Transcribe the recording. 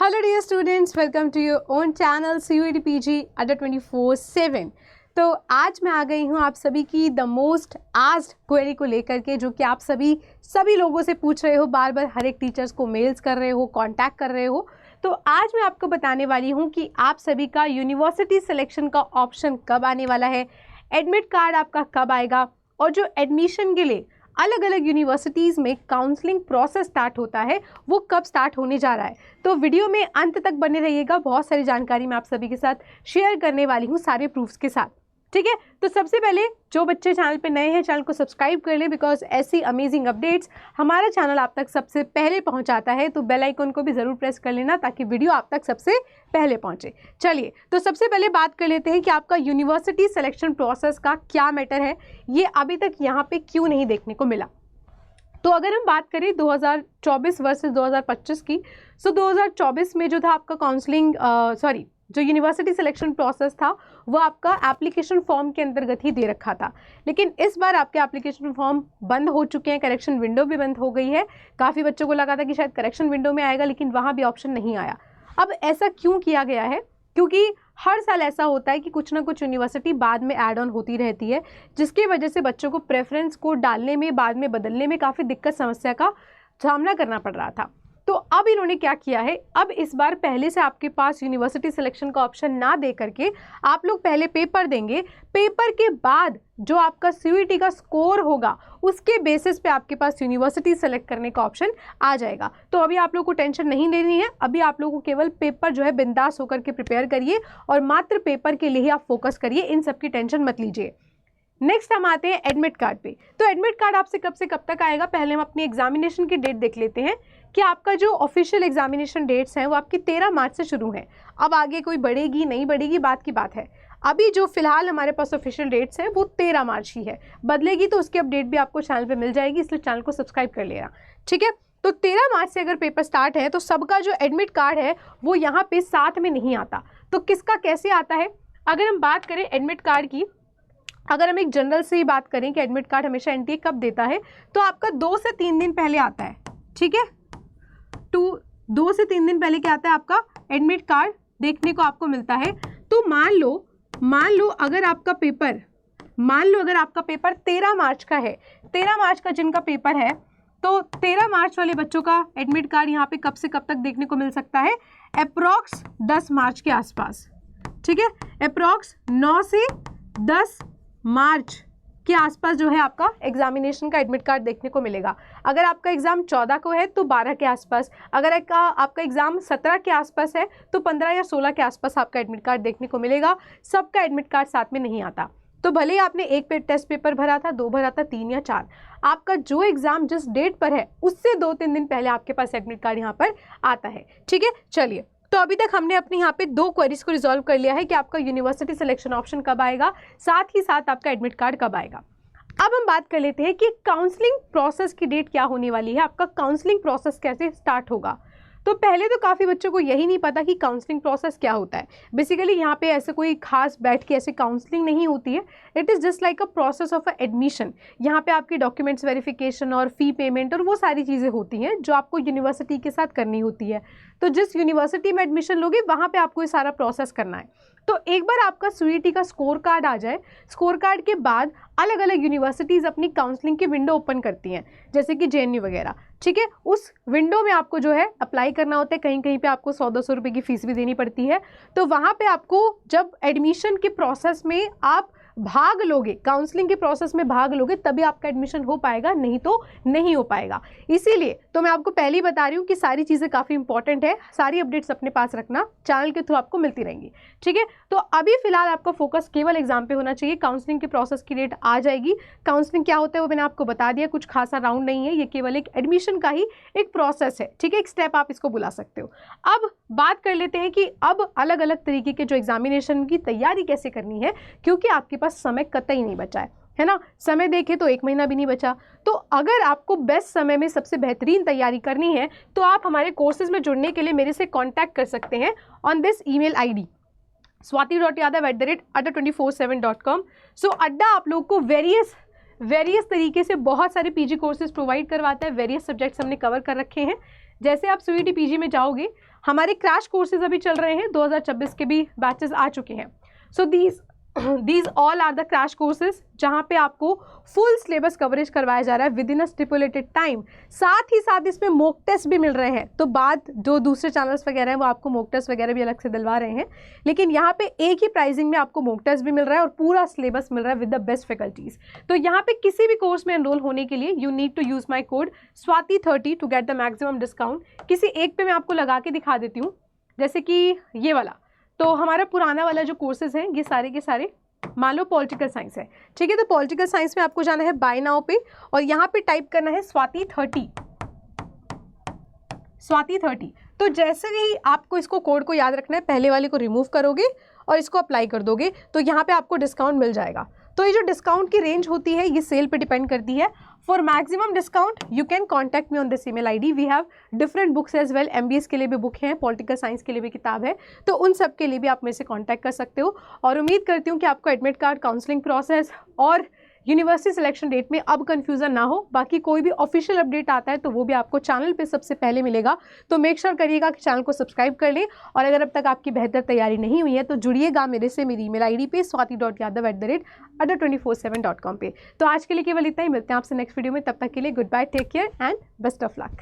Hello dear students, welcome to your own channel CUET PG under 24/7। तो आज मैं आ गई हूँ आप सभी की द मोस्ट आस्क्ड क्वेरी को लेकर के, जो कि आप सभी लोगों से पूछ रहे हो, बार बार हर एक टीचर्स को मेल्स कर रहे हो, कांटेक्ट कर रहे हो। तो आज मैं आपको बताने वाली हूँ कि आप सभी का यूनिवर्सिटी सिलेक्शन का ऑप्शन कब आने वाला है, एडमिट कार्ड आपका कब आएगा, और जो एडमिशन के लिए अलग अलग यूनिवर्सिटीज़ में काउंसलिंग प्रोसेस स्टार्ट होता है वो कब स्टार्ट होने जा रहा है। तो वीडियो में अंत तक बने रहिएगा, बहुत सारी जानकारी मैं आप सभी के साथ शेयर करने वाली हूँ सारे प्रूफ्स के साथ, ठीक है। तो सबसे पहले जो बच्चे चैनल पे नए हैं, चैनल को सब्सक्राइब कर ले, बिकॉज ऐसी अमेजिंग अपडेट्स हमारा चैनल आप तक सबसे पहले पहुंचाता है। तो बेल आइकन को भी ज़रूर प्रेस कर लेना ताकि वीडियो आप तक सबसे पहले पहुंचे। चलिए, तो सबसे पहले बात कर लेते हैं कि आपका यूनिवर्सिटी सिलेक्शन प्रोसेस का क्या मैटर है, ये अभी तक यहाँ पे क्यों नहीं देखने को मिला। तो अगर हम बात करें 2024 वर्सेस 2025 की, सो 2024 में जो था आपका काउंसलिंग जो यूनिवर्सिटी सिलेक्शन प्रोसेस था वो आपका एप्लीकेशन फॉर्म के अंतर्गत ही दे रखा था, लेकिन इस बार आपके एप्लीकेशन फॉर्म बंद हो चुके हैं, करेक्शन विंडो भी बंद हो गई है। काफ़ी बच्चों को लगा था कि शायद करेक्शन विंडो में आएगा, लेकिन वहाँ भी ऑप्शन नहीं आया। अब ऐसा क्यों किया गया है? क्योंकि हर साल ऐसा होता है कि कुछ ना कुछ यूनिवर्सिटी बाद में ऐड ऑन होती रहती है, जिसकी वजह से बच्चों को प्रेफरेंस को डालने में, बाद में बदलने में काफ़ी दिक्कत समस्या का सामना करना पड़ रहा था। तो अब इन्होंने क्या किया है, अब इस बार पहले से आपके पास यूनिवर्सिटी सिलेक्शन का ऑप्शन ना दे करके आप लोग पहले पेपर देंगे, पेपर के बाद जो आपका CUET का स्कोर होगा उसके बेसिस पे आपके पास यूनिवर्सिटी सेलेक्ट करने का ऑप्शन आ जाएगा। तो अभी आप लोग को टेंशन नहीं लेनी है, अभी आप लोगों को केवल पेपर जो है बिंदास होकर के प्रिपेयर करिए और मात्र पेपर के लिए ही आप फोकस करिए, इन सब की टेंशन मत लीजिए। नेक्स्ट हम आते हैं एडमिट कार्ड पे। तो एडमिट कार्ड आपसे कब से कब तक आएगा, पहले हम अपनी एग्जामिनेशन की डेट देख लेते हैं कि आपका जो ऑफिशियल एग्जामिनेशन डेट्स हैं वो आपकी 13 मार्च से शुरू है। अब आगे कोई बढ़ेगी नहीं बढ़ेगी बात की बात है, अभी जो फिलहाल हमारे पास ऑफिशियल डेट्स हैं वो 13 मार्च ही है, बदलेगी तो उसकी अपडेट भी आपको चैनल पे मिल जाएगी, इसलिए चैनल को सब्सक्राइब कर लेना, ठीक है। तो 13 मार्च से अगर पेपर स्टार्ट है तो सबका जो एडमिट कार्ड है वो यहाँ पे साथ में नहीं आता। तो किसका कैसे आता है, अगर हम बात करें एडमिट कार्ड की, अगर हम एक जनरल से ही बात करें कि एडमिट कार्ड हमेशा NTA कब देता है, तो आपका 2 से 3 दिन पहले आता है, ठीक है। 2 से 3 दिन पहले क्या आता है, आपका एडमिट कार्ड देखने को आपको मिलता है। तो मान लो अगर आपका पेपर 13 मार्च का है, 13 मार्च का जिनका पेपर है, तो 13 मार्च वाले बच्चों का एडमिट कार्ड यहाँ पे कब से कब तक देखने को मिल सकता है, अप्रॉक्स 10 मार्च के आसपास, ठीक है। अप्रॉक्स 9 से 10 मार्च के आसपास जो है आपका एग्जामिनेशन का एडमिट कार्ड देखने को मिलेगा। अगर आपका एग्ज़ाम 14 को है तो 12 के आसपास, अगर आपका एग्ज़ाम 17 के आसपास है तो 15 या 16 के आसपास आपका एडमिट कार्ड देखने को मिलेगा। सबका एडमिट कार्ड साथ में नहीं आता। तो भले ही आपने एक टेस्ट पेपर भरा था, 2 भरा था, 3 या 4, आपका जो एग्ज़ाम जिस डेट पर है उससे 2-3 दिन पहले आपके पास एडमिट कार्ड यहाँ पर आता है, ठीक है। चलिए, तो अभी तक हमने अपने यहाँ पे 2 क्वेरीज को रिजॉल्व कर लिया है कि आपका यूनिवर्सिटी सिलेक्शन ऑप्शन कब आएगा, साथ ही साथ आपका एडमिट कार्ड कब आएगा। अब हम बात कर लेते हैं कि काउंसलिंग प्रोसेस की डेट क्या होने वाली है, आपका काउंसलिंग प्रोसेस कैसे स्टार्ट होगा। तो पहले तो काफ़ी बच्चों को यही नहीं पता कि काउंसलिंग प्रोसेस क्या होता है। बेसिकली यहाँ पे ऐसे कोई खास बैठ के ऐसे काउंसलिंग नहीं होती है, it is just like a process of admission. यहाँ पे आपकी डॉक्यूमेंट्स वेरिफिकेशन और फ़ी पेमेंट और वो सारी चीज़ें होती हैं जो आपको यूनिवर्सिटी के साथ करनी होती है। तो जिस यूनिवर्सिटी में एडमिशन लोगे वहाँ पर आपको ये सारा प्रोसेस करना है। तो एक बार आपका CUET का स्कोर कार्ड आ जाए, स्कोर कार्ड के बाद अलग अलग यूनिवर्सिटीज़ अपनी काउंसलिंग की विंडो ओपन करती हैं, जैसे कि JNU वगैरह, ठीक है। उस विंडो में आपको जो है अप्लाई करना होता है, कहीं कहीं पे आपको 100-200 रुपये की फ़ीस भी देनी पड़ती है। तो वहाँ पे आपको जब एडमिशन के प्रोसेस में आप भाग लोगे, काउंसलिंग के प्रोसेस में भाग लोगे, तभी आपका एडमिशन हो पाएगा, नहीं तो नहीं हो पाएगा। इसीलिए तो मैं आपको पहले ही बता रही हूँ कि सारी चीज़ें काफ़ी इंपॉर्टेंट है, सारी अपडेट्स अपने पास रखना, चैनल के थ्रू आपको मिलती रहेंगी, ठीक है। तो अभी फिलहाल आपका फोकस केवल एग्जाम पे होना चाहिए। काउंसलिंग के प्रोसेस की डेट आ जाएगी। काउंसलिंग क्या होता है वो मैंने आपको बता दिया, कुछ खासा राउंड नहीं है, ये केवल एक एडमिशन का ही एक प्रोसेस है, ठीक है, एक स्टेप आप इसको बुला सकते हो। अब बात कर लेते हैं कि अब अलग अलग तरीके के जो एग्जामिनेशन की तैयारी कैसे करनी है, क्योंकि आपके पास समय कतई नहीं बचा है ना। समय देखें तो 1 महीना भी नहीं बचा। तो अगर आपको बेस्ट समय में सबसे बेहतरीन तैयारी करनी है तो आप हमारे कोर्सेज में जुड़ने के लिए मेरे से कांटेक्ट कर सकते हैं on this email ID swati.yadav@24/7.com। सो अड्डा आप लोग को वेरियस तरीके से बहुत सारे PG कोर्सेज प्रोवाइड करवाता है। वेरियस सब्जेक्ट्स हमने कवर कर रखे हैं। जैसे आप CUET PG में जाओगे हमारे क्रैश कोर्सेज अभी चल रहे हैं, 2026 के भी बैचेस आ चुके हैं। So these all are the crash courses जहाँ पे आपको फुल सिलेबस कवरेज करवाया जा रहा है with in a stipulated time. साथ ही साथ इसमें मॉक टेस्ट भी मिल रहे हैं, तो बाद जो दूसरे चैनल्स वगैरह हैं वो आपको मॉक टेस्ट वगैरह भी अलग से दिलवा रहे हैं, लेकिन यहाँ पे एक ही प्राइसिंग में आपको मॉक टेस्ट भी मिल रहा है और पूरा सिलेबस मिल रहा है विद द बेस्ट फैकल्टीज। तो यहाँ पे किसी भी कोर्स में एनरोल होने के लिए you need to use my code Swati30 to get the maximum discount. किसी एक पे मैं आपको लगा के दिखा देती हूँ, जैसे कि ये वाला। तो हमारा पुराना वाला जो कोर्सेज हैं ये सारे के सारे, मान लो पॉलिटिकल साइंस है, ठीक है, तो पॉलिटिकल साइंस में आपको जाना है बाय नाउ पे और यहाँ पे टाइप करना है Swati30। तो जैसे ही आपको इसको कोड को याद रखना है, पहले वाले को रिमूव करोगे और इसको अप्लाई कर दोगे तो यहाँ पे आपको डिस्काउंट मिल जाएगा। तो ये जो डिस्काउंट की रेंज होती है ये सेल पे डिपेंड करती है। For maximum discount you can contact me on this email ID। We have different books as well, MBS के लिए भी बुक हैं, पॉलिटिकल साइंस के लिए भी किताब है, तो उन सब के लिए भी आप मेरे से कॉन्टैक्ट कर सकते हो। और उम्मीद करती हूँ कि आपको एडमिट कार्ड, काउंसलिंग प्रोसेस और यूनिवर्सिटी सिलेक्शन डेट में अब कन्फ्यूज़न ना हो। बाकी कोई भी ऑफिशियल अपडेट आता है तो वो भी आपको चैनल पे सबसे पहले मिलेगा, तो मेक श्योर करिएगा कि चैनल को सब्सक्राइब कर लें। और अगर अब तक आपकी बेहतर तैयारी नहीं हुई है तो जुड़िएगा मेरे से, मेरी ईमेल ID पे swati.yadav@adda247.com पे। तो आज के लिए केवल इतना ही, मिलते हैं आपसे नेक्स्ट वीडियो में, तब तक के लिए goodbye, take care and best of luck.